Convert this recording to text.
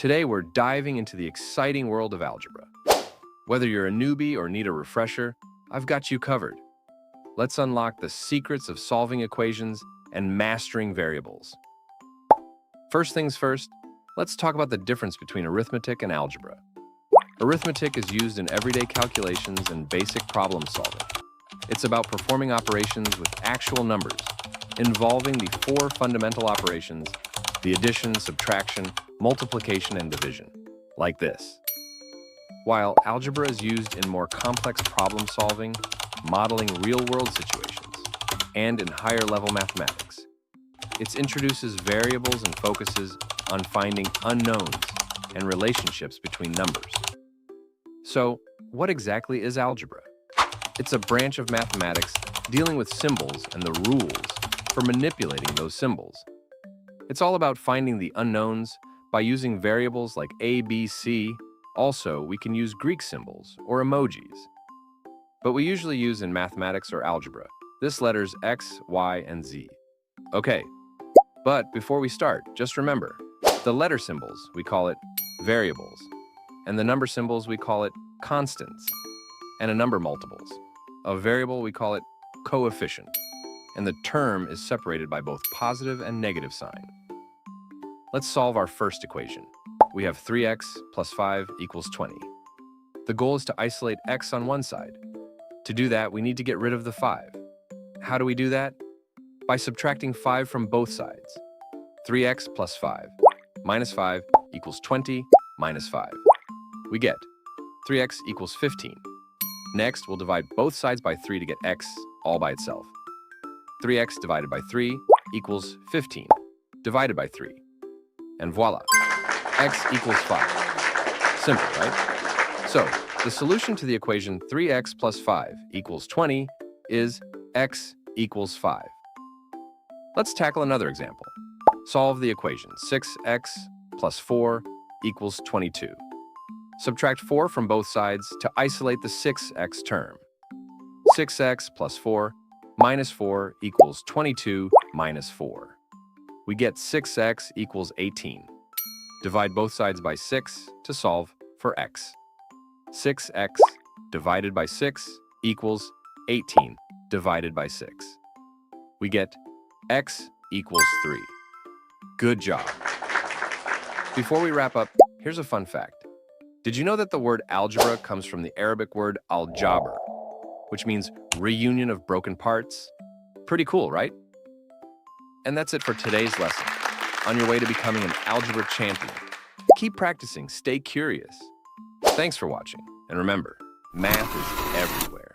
Today, we're diving into the exciting world of algebra. Whether you're a newbie or need a refresher, I've got you covered. Let's unlock the secrets of solving equations and mastering variables. First things first, let's talk about the difference between arithmetic and algebra. Arithmetic is used in everyday calculations and basic problem solving. It's about performing operations with actual numbers, involving the four fundamental operations: the addition, subtraction, multiplication, and division, like this. While algebra is used in more complex problem solving, modeling real-world situations, and in higher-level mathematics. It introduces variables and focuses on finding unknowns and relationships between numbers. So, what exactly is algebra? It's a branch of mathematics dealing with symbols and the rules for manipulating those symbols. It's all about finding the unknowns by using variables like A, B, C. Also, we can use Greek symbols or emojis. But we usually use in mathematics or algebra this letters X, Y, and Z. Okay, but before we start, just remember, the letter symbols, we call it variables, and the number symbols, we call it constants, and a number multiples. A variable, we call it coefficient, and the term is separated by both positive and negative sign. Let's solve our first equation. We have 3x plus 5 equals 20. The goal is to isolate x on one side. To do that, we need to get rid of the 5. How do we do that? By subtracting 5 from both sides. 3x plus 5 minus 5 equals 20 minus 5. We get 3x equals 15. Next, we'll divide both sides by 3 to get x all by itself. 3x divided by 3 equals 15 divided by 3. And voila, x equals 5. Simple, right? So, the solution to the equation 3x plus 5 equals 20 is x equals 5. Let's tackle another example. Solve the equation 6x plus 4 equals 22. Subtract 4 from both sides to isolate the 6x term. 6x plus 4 minus 4 equals 22 minus 4. We get 6x equals 18. Divide both sides by 6 to solve for x. 6x divided by 6 equals 18 divided by 6. We get x equals 3. Good job. Before we wrap up, here's a fun fact. Did you know that the word algebra comes from the Arabic word al-jabr, which means reunion of broken parts? Pretty cool, right? And that's it for today's lesson. On your way to becoming an algebra champion. Keep practicing, stay curious. Thanks for watching, and remember, math is everywhere.